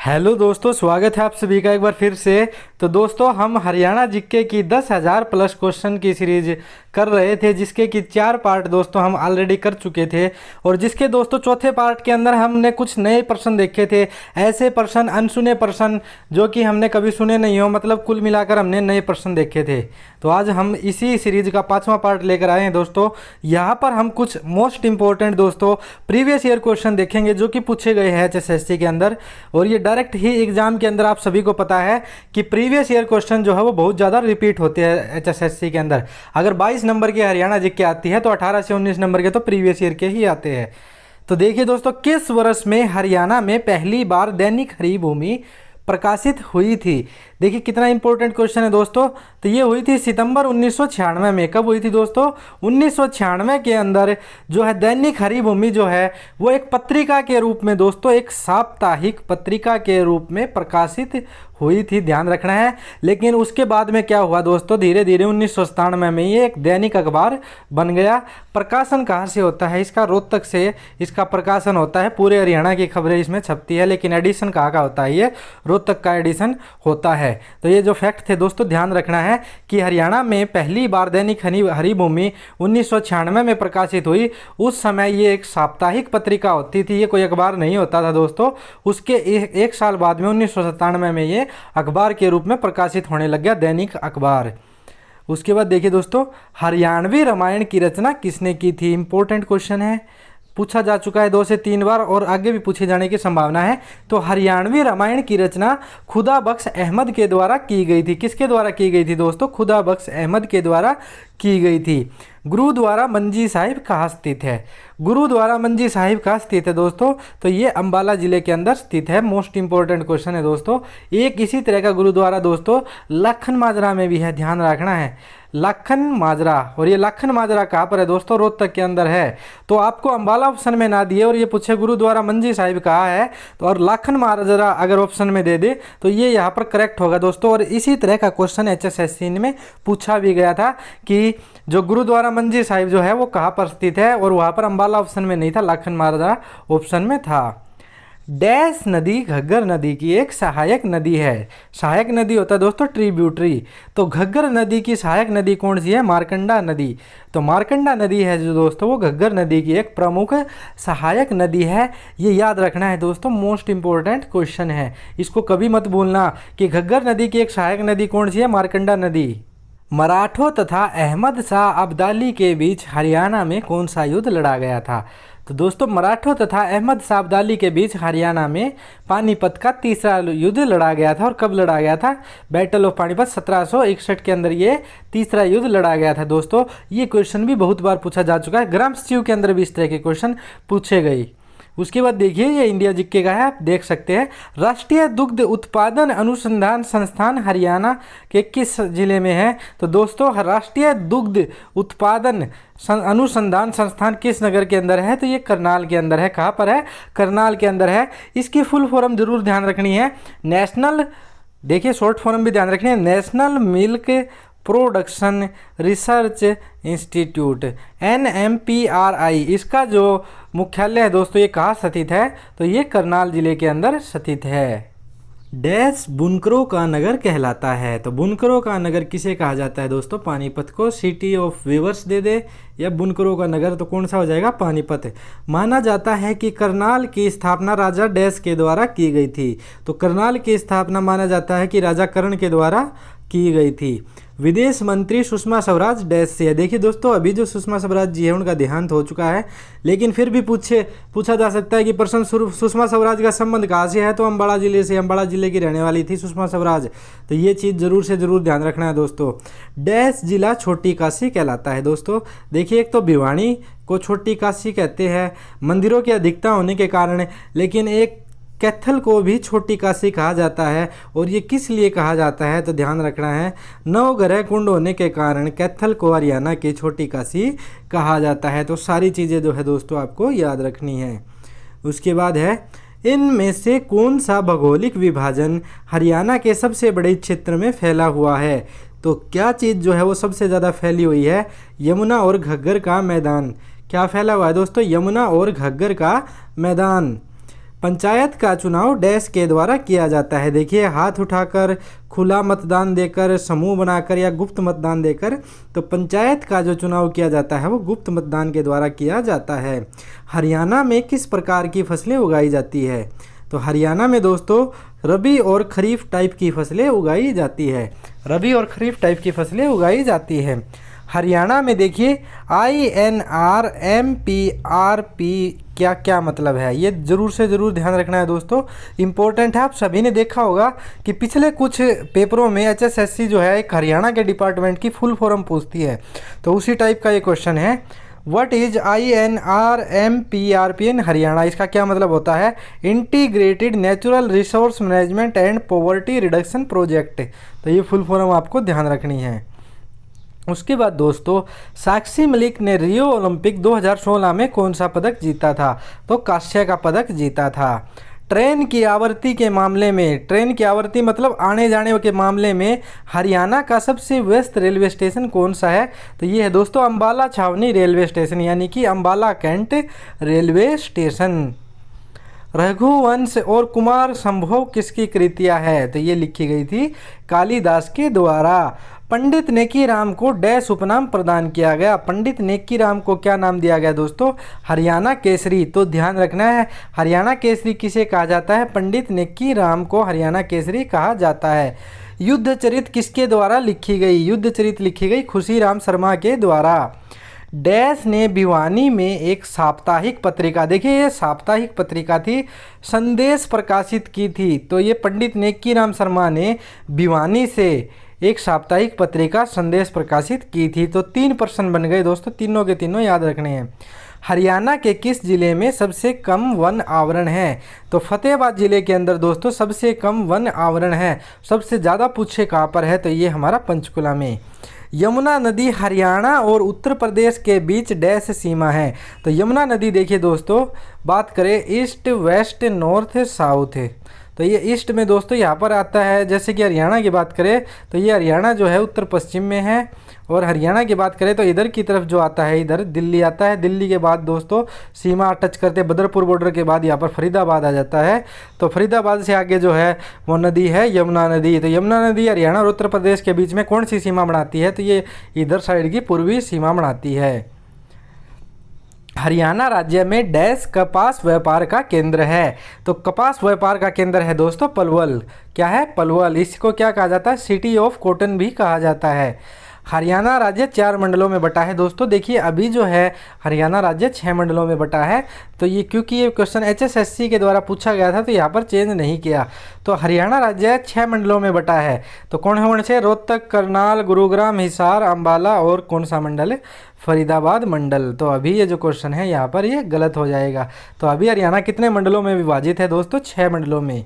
Hello दोस्तों, स्वागत है आप सभी का एक बार फिर से। तो दोस्तों, हम हरियाणा जीके की 10,000 प्लस क्वेश्चन की सीरीज कर रहे थे, जिसके कि 4 पार्ट दोस्तों हम ऑलरेडी कर चुके थे। और जिसके दोस्तों चौथे पार्ट के अंदर हमने कुछ नए प्रश्न देखे थे, ऐसे प्रश्न, अनसुने प्रश्न जो कि हमने कभी सुने नहीं हो, मतलब कुल मिलाकर हमने नए प्रश्न देखे थे। तो आज हम इसी सीरीज का 5वां पार्ट लेकर आए हैं दोस्तों। यहाँ पर हम कुछ मोस्ट इंपॉर्टेंट दोस्तों प्रीवियस ईयर क्वेश्चन देखेंगे जो कि पूछे गए हैं HSSC के अंदर। और ये डायरेक्ट ही एग्जाम के अंदर आप सभी को पता है कि प्रीवियस ईयर क्वेश्चन जो है वो बहुत ज़्यादा रिपीट होते हैं HSSC के अंदर। अगर 22 नंबर की हरियाणा जीके आती है तो 18 से 19 नंबर के तो प्रीवियस ईयर के ही आते हैं। तो देखिए दोस्तों, किस वर्ष में हरियाणा में पहली बार दैनिक हरिभूमि प्रकाशित हुई थी? देखिए कितना इंपॉर्टेंट क्वेश्चन है दोस्तों। तो ये हुई थी सितंबर 1996 में। कब हुई थी दोस्तों? 1996 के अंदर जो है दैनिक हरिभूमि जो है वो एक पत्रिका के रूप में दोस्तों, एक साप्ताहिक पत्रिका के रूप में प्रकाशित हुई थी, ध्यान रखना है। लेकिन उसके बाद में क्या हुआ दोस्तों, धीरे धीरे 1997 में ये एक दैनिक अखबार बन गया। प्रकाशन कहाँ से होता है इसका? रोहतक से इसका प्रकाशन होता है। पूरे हरियाणा की खबरें इसमें छपती है, लेकिन एडिशन कहाँ का होता है? ये रोहतक का एडिशन होता है। तो ये जो फैक्ट थे दोस्तों, ध्यान रखना है कि हरियाणा में पहली बार दैनिक हरिभूमि 1996 में प्रकाशित हुई। उस समय ये एक साप्ताहिक पत्रिका होती थी, ये कोई अखबार नहीं होता था दोस्तों। उसके एक साल बाद में 1997 में ये अखबार के रूप में प्रकाशित होने लग गया, दैनिक अखबार। उसके बाद देखिए दोस्तों, हरियाणवी रामायण की रचना किसने की थी? इंपॉर्टेंट क्वेश्चन है, पूछा जा चुका है 2 से 3 बार और आगे भी पूछे जाने की संभावना है। तो हरियाणवी रामायण की रचना खुदा बख्श अहमद के द्वारा की गई थी। किसके द्वारा की गई थी दोस्तों? खुदा बख्श अहमद के द्वारा की गई थी। गुरुद्वारा मंजी साहिब कहाँ स्थित है? गुरुद्वारा मंजी साहिब कहाँ स्थित है दोस्तों? तो ये अंबाला जिले के अंदर स्थित है। मोस्ट इंपॉर्टेंट क्वेश्चन है दोस्तों। एक इसी तरह का गुरुद्वारा दोस्तों लाखन माजरा में भी है, ध्यान रखना है, लाखन माजरा। और ये लाखन माजरा कहाँ पर है दोस्तों? रोहतक के अंदर है। तो आपको अंबाला ऑप्शन में ना दिए और ये पूछे गुरुद्वारा मंजी साहिब कहाँ है, तो और लाखन माजरा अगर ऑप्शन में दे दे तो ये यहाँ पर करेक्ट होगा दोस्तों। और इसी तरह का क्वेश्चन HSSC में पूछा भी गया था कि जो गुरुद्वारा मंजी साहिब जो है वो कहाँ पर स्थित है, और वहाँ पर अंबाला ऑप्शन में नहीं था, लाखन माजरा ऑप्शन में था। डैश नदी घग्गर नदी की एक सहायक नदी है। सहायक नदी होता है दोस्तों ट्रिब्यूटरी। तो घग्गर नदी की सहायक नदी कौन सी है? मार्कंडा नदी। तो मार्कंडा नदी है जो दोस्तों वो घग्गर नदी की एक प्रमुख सहायक नदी है। ये याद रखना है दोस्तों, मोस्ट इंपॉर्टेंट क्वेश्चन है। इसको कभी मत भूलना कि घग्गर नदी की एक सहायक नदी कौन सी है? मार्कंडा नदी। मराठों तथा अहमद शाह अब्दाली के बीच हरियाणा में कौन सा युद्ध लड़ा गया था? तो दोस्तों, मराठों तथा अहमद शाह अब्दाली के बीच हरियाणा में पानीपत का तीसरा युद्ध लड़ा गया था। और कब लड़ा गया था? बैटल ऑफ पानीपत 1761 के अंदर ये तीसरा युद्ध लड़ा गया था दोस्तों। ये क्वेश्चन भी बहुत बार पूछा जा चुका है, ग्राम स्टीव के अंदर भी इस तरह के क्वेश्चन पूछे गए। उसके बाद देखिए, ये इंडिया जीके का है, आप देख सकते हैं। राष्ट्रीय दुग्ध उत्पादन अनुसंधान संस्थान हरियाणा के किस जिले में है? तो दोस्तों, राष्ट्रीय दुग्ध उत्पादन अनुसंधान संस्थान किस नगर के अंदर है? तो ये करनाल के अंदर है। कहाँ पर है? करनाल के अंदर है। इसकी फुल फॉर्म जरूर ध्यान रखनी है, नेशनल, देखिए शॉर्ट फॉर्म भी ध्यान रखनी है, national milk production research institute, NMPRI। इसका जो मुख्यालय है दोस्तों ये कहाँ स्थित है? तो ये करनाल जिले के अंदर स्थित है। डैश बुनकरों का नगर कहलाता है। तो बुनकरों का नगर किसे कहा जाता है दोस्तों? पानीपत को। सिटी ऑफ वीवर्स दे दे या बुनकरों का नगर, तो कौन सा हो जाएगा? पानीपत। माना जाता है कि करनाल की स्थापना राजा डैश के द्वारा की गई थी। तो करनाल की स्थापना माना जाता है कि राजा कर्ण के द्वारा की गई थी। विदेश मंत्री सुषमा स्वराज डैश से है। देखिए दोस्तों, अभी जो सुषमा स्वराज जी है उनका देहांत हो चुका है, लेकिन फिर भी पूछा जा सकता है कि प्रश्न सुषमा स्वराज का संबंध कहाँ से है? तो अम्बाड़ा जिले से। अम्बाड़ा जिले की रहने वाली थी सुषमा स्वराज। तो ये चीज़ जरूर से जरूर ध्यान रखना है दोस्तों। डैश जिला छोटी काशी कहलाता है दोस्तों। देखिए, एक तो भिवानी को छोटी काशी कहते हैं मंदिरों की अधिकता होने के कारण, लेकिन एक कैथल को भी छोटी काशी कहा जाता है। और ये किस लिए कहा जाता है? तो ध्यान रखना है, 9 ग्रह कुंड होने के कारण कैथल को हरियाणा की छोटी काशी कहा जाता है। तो सारी चीज़ें जो है दोस्तों आपको याद रखनी है। उसके बाद है, इनमें से कौन सा भौगोलिक विभाजन हरियाणा के सबसे बड़े क्षेत्र में फैला हुआ है? तो क्या चीज़ जो है वो सबसे ज़्यादा फैली हुई है? यमुना और घग्गर का मैदान। क्या फैला हुआ है दोस्तों? यमुना और घग्गर का मैदान। पंचायत का चुनाव डैश के द्वारा किया जाता है। देखिए, हाथ उठाकर, खुला मतदान देकर, समूह बनाकर या गुप्त मतदान देकर। तो पंचायत का जो चुनाव किया जाता है वो गुप्त मतदान के द्वारा किया जाता है। हरियाणा में किस प्रकार की फसलें उगाई जाती है? तो हरियाणा में दोस्तों रबी और खरीफ टाइप की फसलें उगाई जाती है। रबी और खरीफ टाइप की फसलें उगाई जाती है। हरियाणा में देखिए INR MPRP क्या क्या मतलब है, ये ज़रूर से ज़रूर ध्यान रखना है दोस्तों, इम्पोर्टेंट है। आप सभी ने देखा होगा कि पिछले कुछ पेपरों में HSSC जो है एक हरियाणा के डिपार्टमेंट की फुल फॉर्म पूछती है, तो उसी टाइप का ये क्वेश्चन है। व्हाट इज INR MPRP इन हरियाणा? इसका क्या मतलब होता है? Integrated natural resource management and poverty reduction project. तो ये फुल फॉर्म आपको ध्यान रखनी है। उसके बाद दोस्तों साक्षी मलिक ने रियो ओलंपिक 2016 में कौन सा पदक जीता था? तो कांस्य का पदक जीता था। ट्रेन की आवृत्ति के मामले में, ट्रेन की आवृत्ति मतलब आने जाने के मामले में हरियाणा का सबसे व्यस्त रेलवे स्टेशन कौन सा है? तो ये है दोस्तों अंबाला छावनी रेलवे स्टेशन, यानी कि Ambala cantt railway station. Raghuvansh और कुमार संभव किसकी कृतियां है? तो ये लिखी गई थी कालिदास के द्वारा। पंडित नेकीराम को डैश उपनाम प्रदान किया गया। पंडित नेकीराम को क्या नाम दिया गया दोस्तों? हरियाणा केसरी। तो ध्यान रखना है, हरियाणा केसरी किसे कहा जाता है? पंडित नेकीराम को हरियाणा केसरी कहा जाता है। युद्ध चरित किसके द्वारा लिखी गई? युद्ध चरित लिखी गई खुशीराम शर्मा के द्वारा। डैश ने भिवानी में एक साप्ताहिक पत्रिका, देखिए ये साप्ताहिक पत्रिका थी, संदेश प्रकाशित की थी। तो ये पंडित नेकीराम शर्मा ने भिवानी से एक साप्ताहिक पत्रिका संदेश प्रकाशित की थी। तो 3 प्रश्न बन गए दोस्तों, तीनों के तीनों याद रखने हैं। हरियाणा के किस जिले में सबसे कम वन आवरण है? तो फतेहाबाद जिले के अंदर दोस्तों सबसे कम वन आवरण है। सबसे ज़्यादा पूछे कहाँ पर है? तो ये हमारा पंचकुला में। यमुना नदी हरियाणा और उत्तर प्रदेश के बीच डैश सीमा है। तो यमुना नदी देखिए दोस्तों, बात करें ईस्ट वेस्ट नॉर्थ साउथ है, तो ये ईस्ट में दोस्तों यहाँ पर आता है। जैसे कि हरियाणा की बात करें तो ये हरियाणा जो है उत्तर पश्चिम में है, और हरियाणा की बात करें तो इधर की तरफ जो आता है इधर दिल्ली आता है। दिल्ली के बाद दोस्तों सीमा टच करते बदरपुर बॉर्डर के बाद यहाँ पर फरीदाबाद आ जाता है। तो फरीदाबाद से आगे जो है वो नदी है यमुना नदी। तो यमुना नदी हरियाणा और उत्तर प्रदेश के बीच में कौन सी सीमा बनाती है? तो ये इधर साइड की पूर्वी सीमा बनाती है। हरियाणा राज्य में डैश कपास व्यापार का केंद्र है। तो कपास व्यापार का केंद्र है दोस्तों पलवल। क्या है? पलवल। इसको क्या कहा जाता है? सिटी ऑफ कॉटन भी कहा जाता है। हरियाणा राज्य 4 मंडलों में बटा है दोस्तों। देखिए अभी जो है हरियाणा राज्य 6 मंडलों में बटा है। तो ये क्योंकि ये क्वेश्चन HSSC के द्वारा पूछा गया था तो यहाँ पर चेंज नहीं किया। तो हरियाणा राज्य 6 मंडलों में बटा है। तो कौन से? रोहतक, करनाल, गुरुग्राम, हिसार, अंबाला और कौन सा मंडल है? फरीदाबाद मंडल। तो अभी ये जो क्वेश्चन है यहाँ पर ये गलत हो जाएगा। तो अभी हरियाणा कितने मंडलों में विभाजित है दोस्तों? 6 मंडलों में।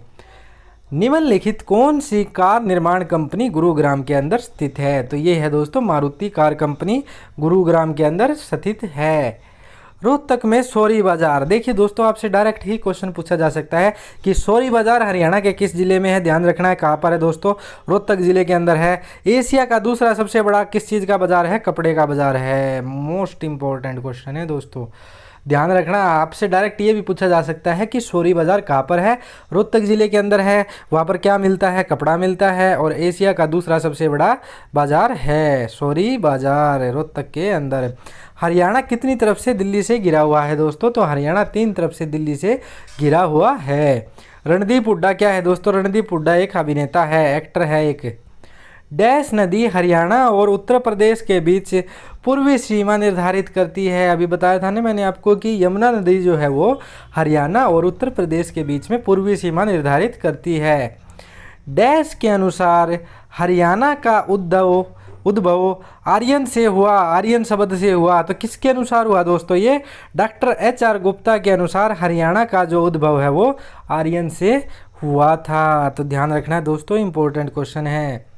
निम्नलिखित कौन सी कार निर्माण कंपनी गुरुग्राम के अंदर स्थित है? तो ये है दोस्तों मारुति कार कंपनी गुरुग्राम के अंदर स्थित है। रोहतक में सौरी बाजार। देखिए दोस्तों आपसे डायरेक्ट ही क्वेश्चन पूछा जा सकता है कि सौरी बाजार हरियाणा के किस जिले में है? ध्यान रखना है कहाँ पर है दोस्तों? रोहतक जिले के अंदर है। एशिया का दूसरा सबसे बड़ा किस चीज़ का बाजार है? कपड़े का बाजार है। मोस्ट इंपॉर्टेंट क्वेश्चन है दोस्तों, ध्यान रखना। आपसे डायरेक्ट ये भी पूछा जा सकता है कि सौरी बाजार कहाँ पर है? रोहतक जिले के अंदर है। वहाँ पर क्या मिलता है? कपड़ा मिलता है। और एशिया का दूसरा सबसे बड़ा बाजार है सौरी बाजार, रोहतक के अंदर। हरियाणा कितनी तरफ से दिल्ली से घिरा हुआ है दोस्तों? तो हरियाणा 3 तरफ से दिल्ली से घिरा हुआ है। रणदीप हुड्डा क्या है दोस्तों? रणदीप हुड्डा एक अभिनेता है, एक्टर है एक। डैश नदी हरियाणा और उत्तर प्रदेश के बीच पूर्वी सीमा निर्धारित करती है। अभी बताया था ना मैंने आपको कि यमुना नदी जो है वो हरियाणा और उत्तर प्रदेश के बीच में पूर्वी सीमा निर्धारित करती है। डैश के अनुसार हरियाणा का उद्भव आर्यन से हुआ, आर्यन शब्द से हुआ। तो किसके अनुसार हुआ दोस्तों? ये डॉक्टर HR गुप्ता के अनुसार हरियाणा का जो उद्भव है वो आर्यन से हुआ था। तो ध्यान रखना है दोस्तों, इंपॉर्टेंट क्वेश्चन है।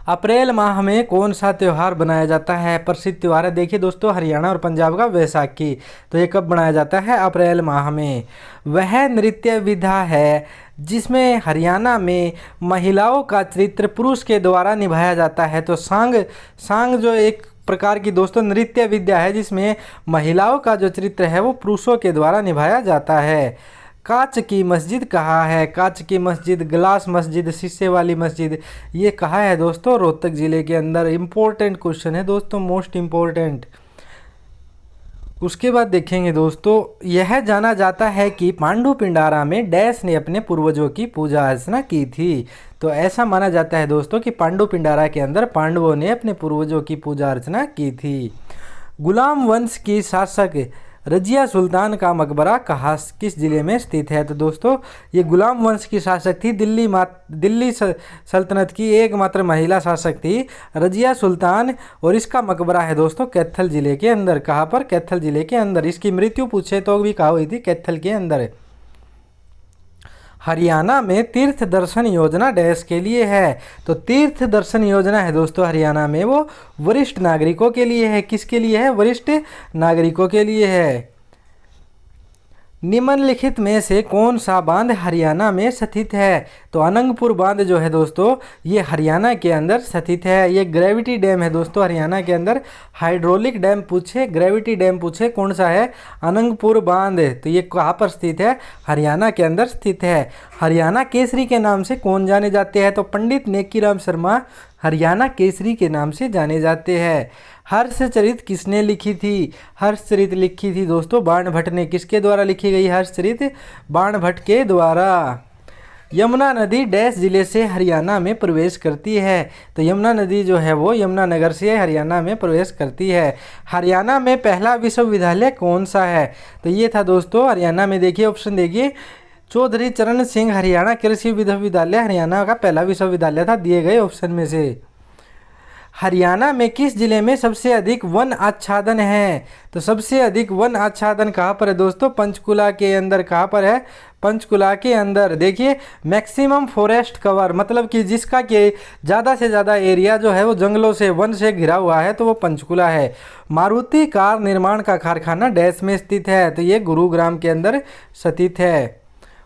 अप्रैल माह में कौन सा त्यौहार बनाया जाता है? प्रसिद्ध त्यौहार है देखिए दोस्तों हरियाणा और पंजाब का वैसाखी। तो ये कब बनाया जाता है? अप्रैल माह में। वह नृत्य विधा है जिसमें हरियाणा में महिलाओं का चरित्र पुरुष के द्वारा निभाया जाता है। तो सांग जो एक प्रकार की दोस्तों नृत्य विद्या है जिसमें महिलाओं का जो चरित्र है वो पुरुषों के द्वारा निभाया जाता है। कांच की मस्जिद कहाँ है? कांच की मस्जिद, ग्लास मस्जिद, शीशे वाली मस्जिद, ये कहाँ है दोस्तों? रोहतक जिले के अंदर। इंपॉर्टेंट क्वेश्चन है दोस्तों, मोस्ट इम्पोर्टेंट। उसके बाद देखेंगे दोस्तों, यह जाना जाता है कि पांडु पिंडारा में डैश ने अपने पूर्वजों की पूजा अर्चना की थी। तो ऐसा माना जाता है दोस्तों कि पांडु पिंडारा के अंदर पांडवों ने अपने पूर्वजों की पूजा अर्चना की थी। गुलाम वंश की शासक रजिया सुल्तान का मकबरा कहाँ किस जिले में स्थित है? तो दोस्तों ये गुलाम वंश की शासक थी, दिल्ली सल्तनत की एकमात्र महिला शासक थी रजिया सुल्तान, और इसका मकबरा है दोस्तों कैथल जिले के अंदर। कहाँ पर? कैथल जिले के अंदर। इसकी मृत्यु पूछे तो भी कहा हुई थी कैथल के अंदर। हरियाणा में तीर्थ दर्शन योजना डैश के लिए है? तो तीर्थ दर्शन योजना है दोस्तों हरियाणा में वो वरिष्ठ नागरिकों के लिए है। किसके लिए है? वरिष्ठ नागरिकों के लिए है। निम्नलिखित में से कौन सा बांध हरियाणा में स्थित है? तो अनंगपुर बांध जो है दोस्तों ये हरियाणा के अंदर स्थित है। ये ग्रेविटी डैम है दोस्तों हरियाणा के अंदर। हाइड्रोलिक डैम पूछे, ग्रेविटी डैम पूछे, कौन सा है? अनंगपुर बांध। तो ये कहाँ पर स्थित है? हरियाणा के अंदर स्थित है। हरियाणा केसरी के नाम से कौन जाने जाते हैं? तो पंडित नेकीराम शर्मा हरियाणा केसरी के नाम से जाने जाते हैं। हर्षचरित किसने लिखी थी? हर्षचरित लिखी थी दोस्तों बाणभट्ट ने। किसके द्वारा लिखी गई हर्षचरित? बाणभट्ट के द्वारा। यमुना नदी डैश जिले से हरियाणा में प्रवेश करती है? तो यमुना नदी जो है वो यमुनानगर से हरियाणा में प्रवेश करती है। हरियाणा में पहला विश्वविद्यालय कौन सा है? तो ये था दोस्तों हरियाणा में, देखिए ऑप्शन देखिए, चौधरी चरण सिंह हरियाणा कृषि विश्वविद्यालय हरियाणा का पहला विश्वविद्यालय था दिए गए ऑप्शन में से। हरियाणा में किस जिले में सबसे अधिक वन आच्छादन है? तो सबसे अधिक वन आच्छादन कहाँ पर है दोस्तों? पंचकुला के अंदर। कहाँ पर है? पंचकुला के अंदर। देखिए मैक्सिमम फॉरेस्ट कवर, मतलब कि जिसका के ज़्यादा से ज़्यादा एरिया जो है वो जंगलों से, वन से घिरा हुआ है, तो वो पंचकुला है। मारुति कार निर्माण का कारखाना डैश में स्थित है? तो ये गुरुग्राम के अंदर स्थित है।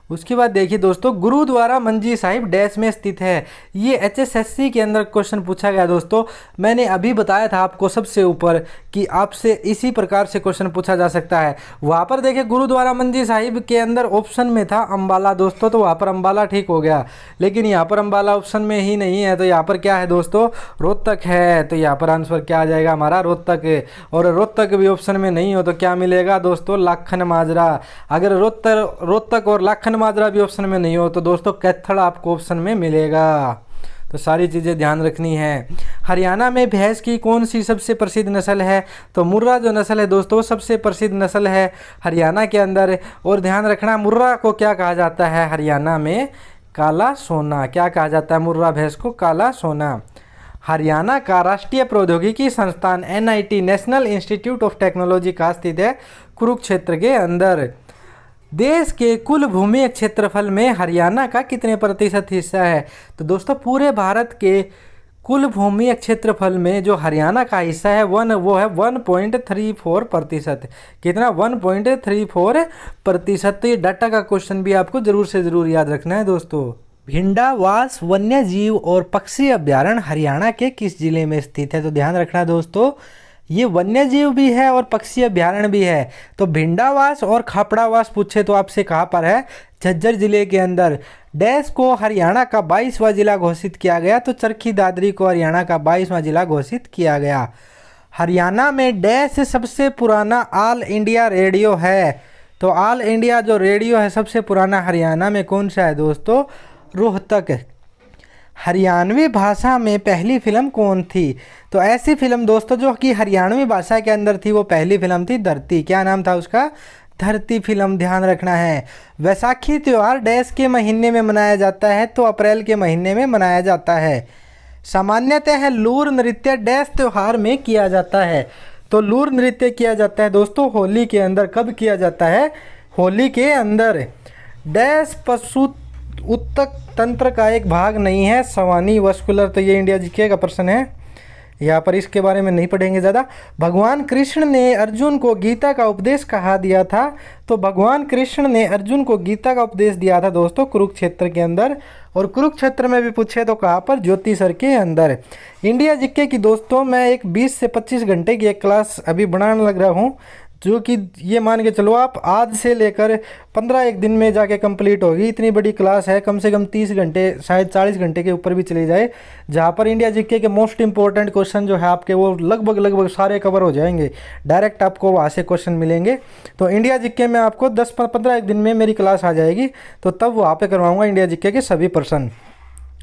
उसके बाद देखिए दोस्तों, गुरुद्वारा मंजी साहिब डैश में स्थित है? ये HSSC के अंदर क्वेश्चन पूछा गया दोस्तों। मैंने अभी बताया था आपको सबसे ऊपर कि आपसे इसी प्रकार से क्वेश्चन पूछा जा सकता है। वहाँ पर देखिए गुरुद्वारा मंजी साहिब के अंदर ऑप्शन में था अम्बाला दोस्तों, तो वहाँ पर अम्बाला ठीक हो गया, लेकिन यहाँ पर अम्बाला ऑप्शन में ही नहीं है। तो यहाँ पर क्या है दोस्तों? रोहतक है। तो यहाँ पर आंसर क्या आ जाएगा हमारा? रोहतक है। और रोहतक भी ऑप्शन में नहीं हो तो क्या मिलेगा दोस्तों? लाखन माजरा। अगर रोहतक और लाखन माजरा भी ऑप्शन में नहीं हो तो दोस्तों कैथल आपको ऑप्शन में मिलेगा। तो सारी चीज़ें ध्यान रखनी है। हरियाणा में भैंस की कौन सी सबसे प्रसिद्ध नस्ल है? तो मुर्रा जो नस्ल है दोस्तों सबसे प्रसिद्ध नस्ल है हरियाणा के अंदर। और ध्यान रखना मुर्रा को क्या कहा जाता है हरियाणा में? काला सोना। क्या कहा जाता है मुर्रा भैंस को? काला सोना। हरियाणा का राष्ट्रीय प्रौद्योगिकी संस्थान NIT national institute of technology कहाँ स्थित है? कुरुक्षेत्र के अंदर। देश के कुल भूमि क्षेत्रफल में हरियाणा का कितने प्रतिशत हिस्सा है? तो दोस्तों पूरे भारत के कुल भूमि क्षेत्रफल में जो हरियाणा का हिस्सा है वो है 1.34%। कितना? 1.34%। तो ये डाटा का क्वेश्चन भी आपको जरूर से ज़रूर याद रखना है दोस्तों। भिंडावास वन्य जीव और पक्षी अभ्यारण्य हरियाणा के किस जिले में स्थित है? तो ध्यान रखना दोस्तों, ये वन्य जीव भी है और पक्षी अभ्यारण्य भी है। तो भिंडावास और खापड़ावास पूछे तो आपसे कहाँ पर है? झज्जर जिले के अंदर। डैश को हरियाणा का 22वां जिला घोषित किया गया? तो चरखी दादरी को हरियाणा का 22वां जिला घोषित किया गया। हरियाणा में डैश सबसे पुराना ऑल इंडिया रेडियो है? तो ऑल इंडिया जो रेडियो है सबसे पुराना हरियाणा में कौन सा है दोस्तों? रोहतक। हरियाणवी भाषा में पहली फिल्म कौन थी? तो ऐसी फिल्म दोस्तों जो कि हरियाणवी भाषा के अंदर थी वो पहली फिल्म थी धरती। क्या नाम था उसका? धरती फिल्म। ध्यान रखना है। वैसाखी त्यौहार डैश के महीने में मनाया जाता है? तो अप्रैल के महीने में मनाया जाता है। सामान्यतः लूर नृत्य डैश त्यौहार में किया जाता है? तो लूर नृत्य किया जाता है दोस्तों होली के अंदर। कब किया जाता है? होली के अंदर। डैश पशु उत्तक तंत्र का एक भाग नहीं है? सवानी वस्कुलर। तो ये इंडिया जीके का प्रश्न है। यहाँ पर इसके बारे में नहीं पढ़ेंगे ज़्यादा। भगवान कृष्ण ने अर्जुन को गीता का उपदेश कहाँ दिया था? तो भगवान कृष्ण ने अर्जुन को गीता का उपदेश दिया था दोस्तों कुरुक्षेत्र के अंदर। और कुरुक्षेत्र में भी पूछे तो कहाँ पर? ज्योतिसर के अंदर। इंडिया जीके की दोस्तों मैं एक 20 से 25 घंटे की एक क्लास अभी बनाने लग रहा हूँ, जो कि ये मान के चलो आप आज से लेकर 15 एक दिन में जाके कंप्लीट होगी। इतनी बड़ी क्लास है, कम से कम 30 घंटे शायद 40 घंटे के ऊपर भी चली जाए, जहाँ पर इंडिया जीके के मोस्ट इंपॉर्टेंट क्वेश्चन जो है आपके वो लगभग सारे कवर हो जाएंगे। डायरेक्ट आपको वहाँ से क्वेश्चन मिलेंगे। तो इंडिया जीके में आपको 10-15 एक दिन में मेरी क्लास आ जाएगी, तो तब वहाँ पर करवाऊँगा इंडिया जीके के सभी प्रश्न।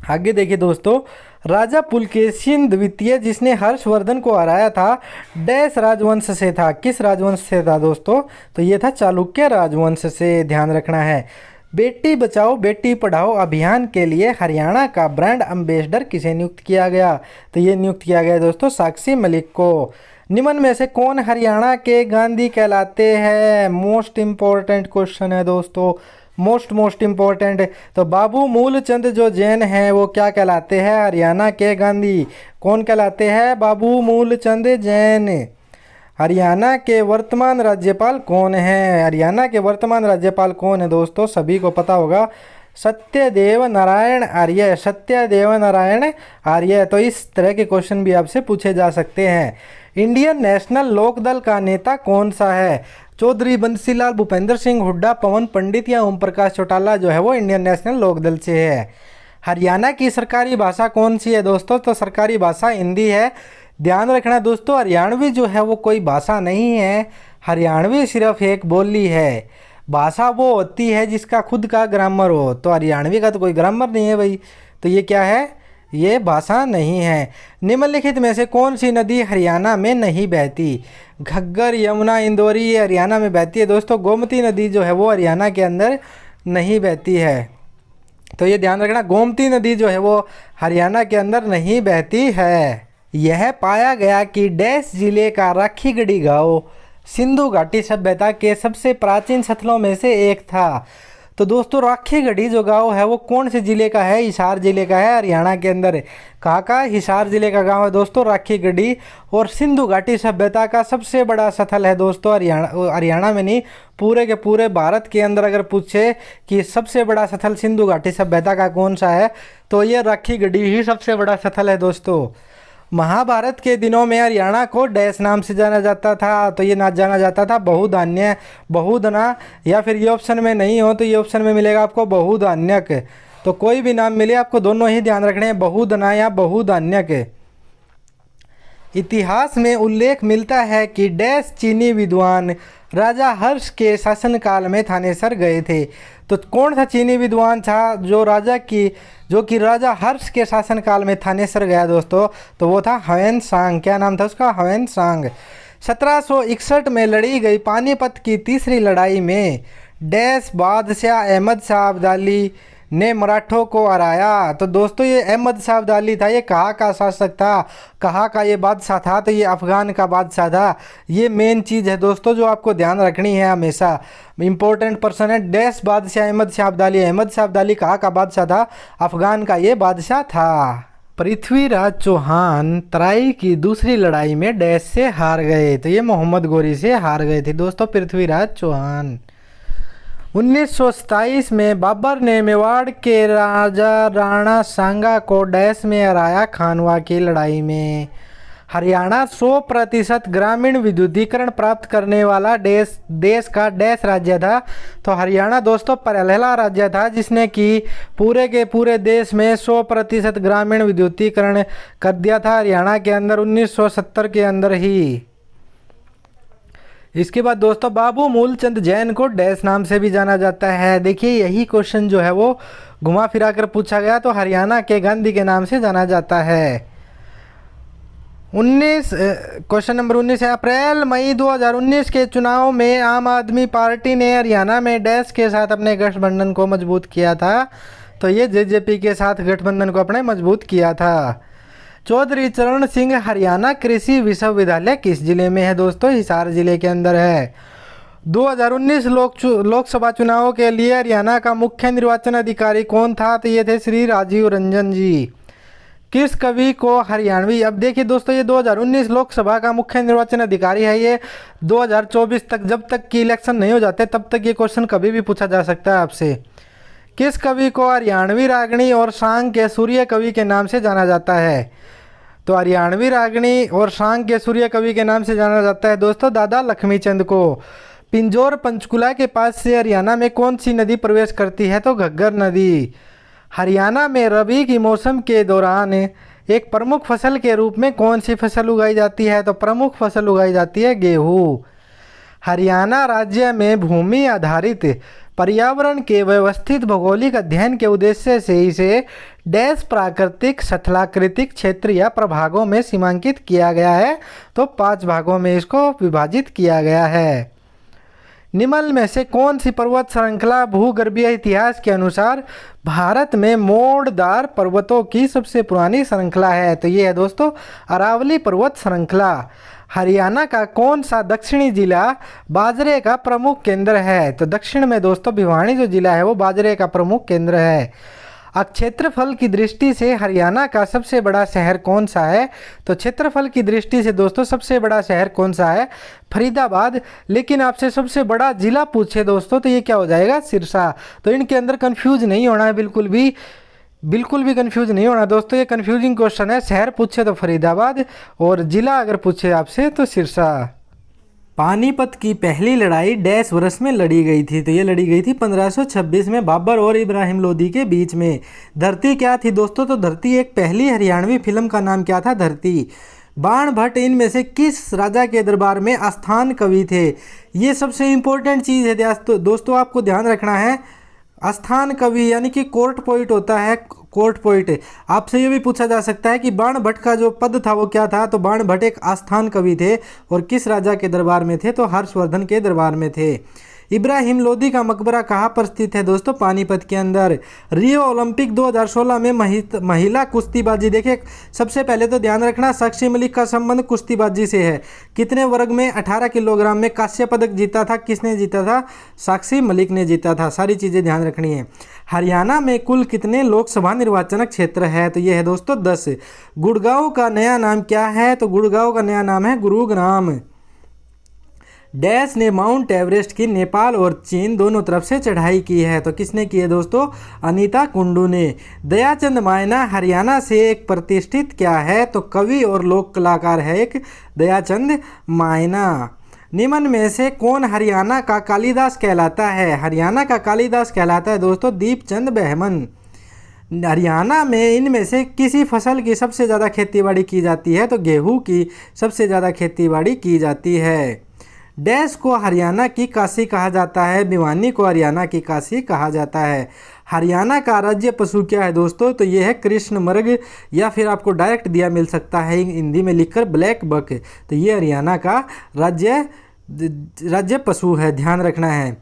आगे देखिए दोस्तों, राजा पुलकेशिन द्वितीय जिसने हर्षवर्धन को हराया था डैश राजवंश से था? किस राजवंश से था दोस्तों? तो ये था चालुक्य राजवंश से, ध्यान रखना है। बेटी बचाओ बेटी पढ़ाओ अभियान के लिए हरियाणा का ब्रांड एम्बेसडर किसे नियुक्त किया गया? तो ये नियुक्त किया गया दोस्तों साक्षी मलिक को। निम्न में से कौन हरियाणा के गांधी कहलाते हैं? मोस्ट इम्पोर्टेंट क्वेश्चन है दोस्तों, मोस्ट इम्पोर्टेंट। तो बाबू मूलचंद जो जैन हैं वो क्या कहलाते हैं? हरियाणा के गांधी। कौन कहलाते हैं? बाबू मूलचंद जैन। हरियाणा के वर्तमान राज्यपाल कौन हैं? हरियाणा के वर्तमान राज्यपाल कौन है दोस्तों? सभी को पता होगा, सत्यदेव नारायण आर्य। सत्यदेव नारायण आर्य। तो इस तरह के क्वेश्चन भी आपसे पूछे जा सकते हैं। इंडियन नेशनल लोकदल का नेता कौन सा है? चौधरी बंसीलाल, भूपेंद्र सिंह हुड्डा, पवन पंडित या ओम प्रकाश चौटाला जो है वो इंडियन नेशनल लोकदल से है। हरियाणा की सरकारी भाषा कौन सी है दोस्तों? तो सरकारी भाषा हिंदी है। ध्यान रखना दोस्तों, हरियाणवी जो है वो कोई भाषा नहीं है। हरियाणवी सिर्फ एक बोली है। भाषा वो होती है जिसका खुद का ग्रामर हो, तो हरियाणवी का तो कोई ग्रामर नहीं है भाई, तो ये क्या है? ये भाषा नहीं है। निम्नलिखित में से कौन सी नदी हरियाणा में नहीं बहती? घग्गर, यमुना, इंदौरी ये हरियाणा में बहती है दोस्तों। गोमती नदी जो है वो हरियाणा के अंदर नहीं बहती है, तो ये ध्यान रखना, गोमती नदी जो है वो हरियाणा के अंदर नहीं बहती है। यह पाया गया कि डैश जिले का राखीगढ़ी गांव सिंधु घाटी सभ्यता के सबसे प्राचीन स्थलों में से एक था। तो दोस्तों राखीगढ़ी जो गांव है वो कौन से ज़िले का है? हिसार ज़िले का है, हरियाणा के अंदर। कहाँ का? हिसार ज़िले का गांव है दोस्तों राखीगढ़ी। और सिंधु घाटी सभ्यता का सबसे बड़ा स्थल है दोस्तों हरियाणा में नहीं, पूरे के पूरे भारत के अंदर अगर पूछे कि सबसे बड़ा स्थल सिंधु घाटी सभ्यता का कौन सा है, तो ये राखीगढ़ी ही सबसे बड़ा स्थल है दोस्तों। महाभारत के दिनों में हरियाणा को डैश नाम से जाना जाता था? तो ये ना जाना जाता था बहुधान्य, बहुधना, या फिर ये ऑप्शन में नहीं हो तो ये ऑप्शन में मिलेगा आपको बहुधान्यक। तो कोई भी नाम मिले आपको दोनों ही ध्यान रखने हैं, बहुधना या बहुधान्यक। इतिहास में उल्लेख मिलता है कि डैश चीनी विद्वान राजा हर्ष के शासनकाल में थानेसर गए थे। तो कौन सा चीनी विद्वान था जो कि राजा हर्ष के शासनकाल में थानेसर गया दोस्तों? तो वो था ह्वेन सांग। क्या नाम था उसका? ह्वेन सांग। 1761 में लड़ी गई पानीपत की तीसरी लड़ाई में डैश बादशाह अहमद शाह अब्दाली ने मराठों को हराया। तो दोस्तों ये अहमद शाह अब्दाली था, ये कहाँ का शासक था, कहाँ का ये बादशाह था? तो ये अफ़गान का बादशाह था। ये मेन चीज़ है दोस्तों जो आपको ध्यान रखनी है हमेशा, इंपॉर्टेंट पर्सन है। डैश बादशाह अहमद शाह अब्दाली। अहमद शाह अब्दाली कहाँ का बादशाह था? अफ़गान का ये बादशाह था। पृथ्वीराज चौहान तराई की दूसरी लड़ाई में डैश से हार गए? तो ये मोहम्मद गोरी से हार गए थे दोस्तों पृथ्वीराज चौहान। 1927 में बाबर ने मेवाड़ के राजा राणा सांगा को डैश में हराया खानवा की लड़ाई में। हरियाणा 100% ग्रामीण विद्युतीकरण प्राप्त करने वाला देश का डैश राज्य था? तो हरियाणा दोस्तों पहला राज्य था जिसने कि पूरे के पूरे देश में 100% ग्रामीण विद्युतीकरण कर दिया था हरियाणा के अंदर 1970 के अंदर ही। इसके बाद दोस्तों बाबू मूलचंद जैन को डैश नाम से भी जाना जाता है। देखिए यही क्वेश्चन जो है वो घुमा फिरा कर पूछा गया, तो हरियाणा के गांधी के नाम से जाना जाता है। क्वेश्चन नंबर 19 है, अप्रैल मई 2019 के चुनाव में आम आदमी पार्टी ने हरियाणा में डैश के साथ अपने गठबंधन को मजबूत किया था? तो ये जेजेपी के साथ गठबंधन को अपने मजबूत किया था। चौधरी चरण सिंह हरियाणा कृषि विश्वविद्यालय किस जिले में है दोस्तों? हिसार जिले के अंदर है। 2019 लोकसभा चुनाव के लिए हरियाणा का मुख्य निर्वाचन अधिकारी कौन था? तो ये थे श्री राजीव रंजन जी। किस कवि को हरियाणवी, अब देखिए दोस्तों ये 2019 लोकसभा का मुख्य निर्वाचन अधिकारी है, ये 2024 तक, जब तक कि इलेक्शन नहीं हो जाते तब तक ये क्वेश्चन कभी भी पूछा जा सकता है आपसे। किस कवि को हरियाणवी रागनी और सांग के सूर्य कवि के नाम से जाना जाता है? तो हरियाणवी रागनी और सांग के सूर्य कवि के नाम से जाना जाता है दोस्तों दादा लक्ष्मीचंद को। पिंजौर पंचकुला के पास से हरियाणा में कौन सी नदी प्रवेश करती है? तो घग्गर नदी। हरियाणा में रबी की मौसम के दौरान एक प्रमुख फसल के रूप में कौन सी फसल उगाई जाती है? तो प्रमुख फसल उगाई जाती है गेहूँ। हरियाणा राज्य में भूमि आधारित पर्यावरण के व्यवस्थित भौगोलिक अध्ययन के उद्देश्य से इसे डैश प्राकृतिक स्थलाकृतिक क्षेत्र या प्रभागों में सीमांकित किया गया है। तो 5 भागों में इसको विभाजित किया गया है। निम्न में से कौन सी पर्वत श्रृंखला भूगर्भीय इतिहास के अनुसार भारत में मोड़दार पर्वतों की सबसे पुरानी श्रृंखला है? तो ये है दोस्तों अरावली पर्वत श्रृंखला। हरियाणा का कौन सा दक्षिणी जिला बाजरे का प्रमुख केंद्र है? तो दक्षिण में दोस्तों भिवानी जो जिला है वो बाजरे का प्रमुख केंद्र है। क्षेत्रफल की दृष्टि से हरियाणा का सबसे बड़ा शहर कौन सा है? तो क्षेत्रफल की दृष्टि से दोस्तों सबसे बड़ा शहर कौन सा है? फरीदाबाद। लेकिन आपसे सबसे बड़ा जिला पूछे दोस्तों तो ये क्या हो जाएगा? सिरसा। तो इनके अंदर कंफ्यूज नहीं होना है, बिल्कुल भी कंफ्यूज नहीं होना दोस्तों, ये कंफ्यूजिंग क्वेश्चन है। शहर पूछे तो फरीदाबाद और जिला अगर पूछे आपसे तो सिरसा। पानीपत की पहली लड़ाई डैश वर्ष में लड़ी गई थी? तो ये लड़ी गई थी 1526 में बाबर और इब्राहिम लोदी के बीच में। धरती क्या थी दोस्तों? तो धरती एक पहली हरियाणवी फिल्म का नाम क्या था? धरती। बाण भट्ट इनमें से किस राजा के दरबार में आस्थान कवि थे? ये सबसे इंपॉर्टेंट चीज़ है दोस्तों, आपको ध्यान रखना है। आस्थान कवि यानी कि कोर्ट पोइट होता है, कोर्ट पोइट। आपसे ये भी पूछा जा सकता है कि बाण भट्ट का जो पद था वो क्या था? तो बाण भट्ट एक आस्थान कवि थे और किस राजा के दरबार में थे? तो हर्षवर्धन के दरबार में थे। इब्राहिम लोदी का मकबरा कहाँ पर स्थित है दोस्तों? पानीपत के अंदर। रियो ओलंपिक 2016 में महिला कुश्तीबाजी, देखिए सबसे पहले तो ध्यान रखना साक्षी मलिक का संबंध कुश्तीबाजी से है। कितने वर्ग में? 18 किलोग्राम में कांस्य पदक जीता था। किसने जीता था? साक्षी मलिक ने जीता था। सारी चीज़ें ध्यान रखनी है। हरियाणा में कुल कितने लोकसभा निर्वाचन क्षेत्र है? तो ये है दोस्तों 10। गुड़गांव का नया नाम क्या है? तो गुड़गांव का नया नाम है गुरुग्राम। डैश ने माउंट एवरेस्ट की नेपाल और चीन दोनों तरफ से चढ़ाई की है? तो किसने की है दोस्तों? अनीता कुंडू ने। दयाचंद मायना हरियाणा से एक प्रतिष्ठित क्या है? तो कवि और लोक कलाकार है एक दयाचंद मायना। निम्न में से कौन हरियाणा का कालिदास कहलाता है? हरियाणा का कालिदास कहलाता है दोस्तों दीपचंद बहमन। हरियाणा में इनमें से किसी फसल की सबसे ज़्यादा खेतीबाड़ी की जाती है? तो गेहूं की सबसे ज़्यादा खेतीबाड़ी की जाती है। डैश को हरियाणा की काशी कहा जाता है? भिवानी को हरियाणा की काशी कहा जाता है। हरियाणा का राज्य पशु क्या है दोस्तों? तो ये है कृष्ण मृग, या फिर आपको डायरेक्ट दिया मिल सकता है हिंदी में लिखकर ब्लैक बक। तो ये हरियाणा का राज्य पशु है, ध्यान रखना है।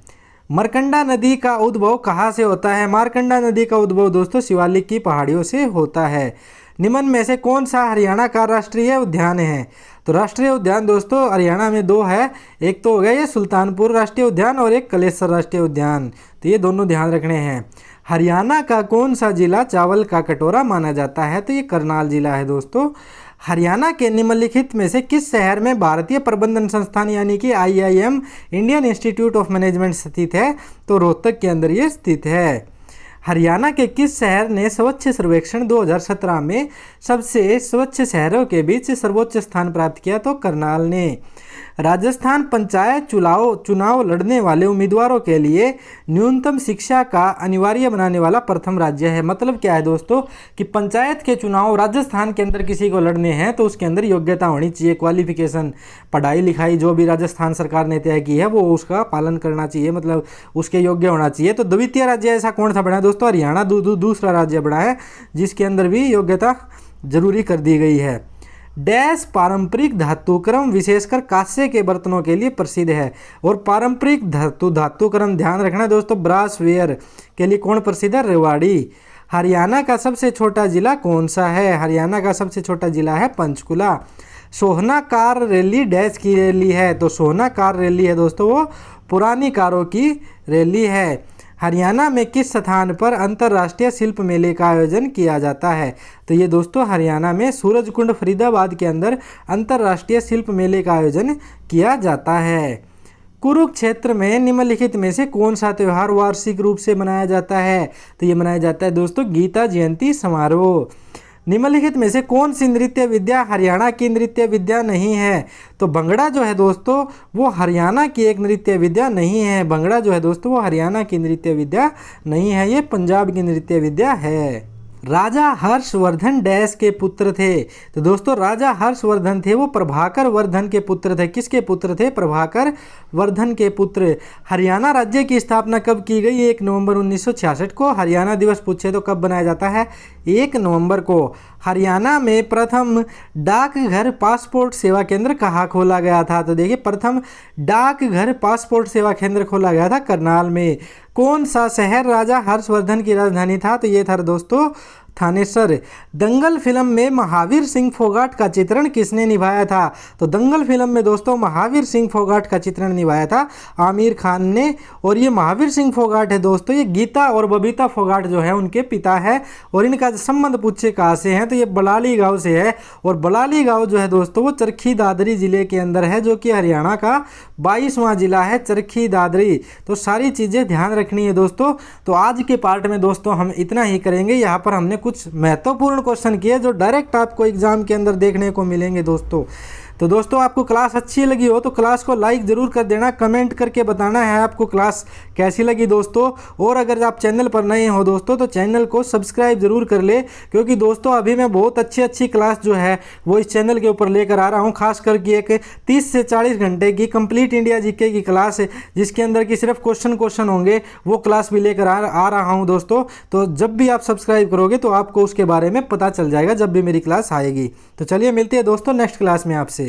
मारकंडा नदी का उद्भव कहाँ से होता है? मारकंडा नदी का उद्भव दोस्तों शिवालिक की पहाड़ियों से होता है। निम्न में से कौन सा हरियाणा का राष्ट्रीय उद्यान है? तो राष्ट्रीय उद्यान दोस्तों हरियाणा में 2 है। एक तो हो गया ये सुल्तानपुर राष्ट्रीय उद्यान और एक कलेसर राष्ट्रीय उद्यान। तो ये दोनों ध्यान रखने हैं। हरियाणा का कौन सा जिला चावल का कटोरा माना जाता है? तो ये करनाल जिला है दोस्तों। हरियाणा के निम्नलिखित में से किस शहर में भारतीय प्रबंधन संस्थान यानी कि IIM Indian institute of management स्थित है? तो रोहतक के अंदर ये स्थित है। हरियाणा के किस शहर ने स्वच्छ सर्वेक्षण 2017 में सबसे स्वच्छ शहरों के बीच सर्वोच्च स्थान प्राप्त किया? तो करनाल ने। राजस्थान पंचायत चुनाव लड़ने वाले उम्मीदवारों के लिए न्यूनतम शिक्षा का अनिवार्य बनाने वाला प्रथम राज्य है। मतलब क्या है दोस्तों कि पंचायत के चुनाव राजस्थान के अंदर किसी को लड़ने हैं तो उसके अंदर योग्यता होनी चाहिए, क्वालिफिकेशन, पढ़ाई लिखाई जो भी राजस्थान सरकार ने तय की है वो उसका पालन करना चाहिए, मतलब उसके योग्य होना चाहिए। तो द्वितीय राज्य ऐसा कौन सा बना है दोस्तों? हरियाणा दूसरा राज्य बना है जिसके अंदर भी योग्यता जरूरी कर दी गई है। डैश पारंपरिक धातुक्रम विशेषकर कांस्य के बर्तनों के लिए प्रसिद्ध है। और पारंपरिक धातुक्रम ध्यान रखना दोस्तों ब्रासवेयर के लिए कौन प्रसिद्ध है? रेवाड़ी। हरियाणा का सबसे छोटा जिला कौन सा है? हरियाणा का सबसे छोटा जिला है पंचकुला। सोहना कार रैली डैश की रैली है? तो सोहना कार रैली है दोस्तों वो पुरानी कारों की रैली है। हरियाणा में किस स्थान पर अंतर्राष्ट्रीय शिल्प मेले का आयोजन किया जाता है? तो ये दोस्तों हरियाणा में सूरजकुंड फरीदाबाद के अंदर अंतर्राष्ट्रीय शिल्प मेले का आयोजन किया जाता है। कुरुक्षेत्र में निम्नलिखित में से कौन सा त्यौहार वार्षिक रूप से मनाया जाता है? तो ये मनाया जाता है दोस्तों गीता जयंती समारोह। निम्नलिखित में से कौन सी नृत्य विद्या हरियाणा की नृत्य विद्या नहीं है? तो भंगड़ा जो है दोस्तों वो हरियाणा की एक नृत्य विद्या नहीं है। भंगड़ा जो है दोस्तों वो हरियाणा की नृत्य विद्या नहीं है, ये पंजाब की नृत्य विद्या है। राजा हर्षवर्धन डैश के पुत्र थे? तो दोस्तों राजा हर्षवर्धन थे वो प्रभाकर वर्धन के पुत्र थे। किसके पुत्र थे? प्रभाकर वर्धन के पुत्र। हरियाणा राज्य की स्थापना कब की गई? 1 नवंबर 1966 को। हरियाणा दिवस पूछे तो कब बनाया जाता है? 1 नवंबर को। हरियाणा में प्रथम डाकघर पासपोर्ट सेवा केंद्र कहाँ खोला गया था? तो देखिए प्रथम डाकघर पासपोर्ट सेवा केंद्र खोला गया था करनाल में। कौन सा शहर राजा हर्षवर्धन की राजधानी था? तो ये था दोस्तों थानेसर। दंगल फिल्म में महावीर सिंह फोगाट का चित्रण किसने निभाया था? तो दंगल फिल्म में दोस्तों महावीर सिंह फोगाट का चित्रण निभाया था आमिर खान ने। और ये महावीर सिंह फोगाट है दोस्तों ये गीता और बबीता फोगाट जो है उनके पिता है। और इनका संबंध पूछे कहाँ से है? तो ये बलाली गांव से है। और बलाली गांव जो है दोस्तों वो चरखी दादरी जिले के अंदर है, जो कि हरियाणा का 22वां जिला है चरखी दादरी। तो सारी चीज़ें ध्यान रखनी है दोस्तों। तो आज के पार्ट में दोस्तों हम इतना ही करेंगे। यहाँ पर हमने कुछ महत्वपूर्ण क्वेश्चन किए जो डायरेक्ट आपको एग्जाम के अंदर देखने को मिलेंगे दोस्तों। तो दोस्तों आपको क्लास अच्छी लगी हो तो क्लास को लाइक ज़रूर कर देना, कमेंट करके बताना है आपको क्लास कैसी लगी दोस्तों। और अगर आप चैनल पर नए हो दोस्तों तो चैनल को सब्सक्राइब ज़रूर कर ले, क्योंकि दोस्तों अभी मैं बहुत अच्छी क्लास जो है वो इस चैनल के ऊपर लेकर आ रहा हूँ। खास करके एक 30 से 40 घंटे की कंप्लीट इंडिया जीके की क्लास है, जिसके अंदर की सिर्फ क्वेश्चन होंगे, वो क्लास भी लेकर आ रहा हूँ दोस्तों। तो जब भी आप सब्सक्राइब करोगे तो आपको उसके बारे में पता चल जाएगा जब भी मेरी क्लास आएगी। तो चलिए मिलते हैं दोस्तों नेक्स्ट क्लास में आपसे।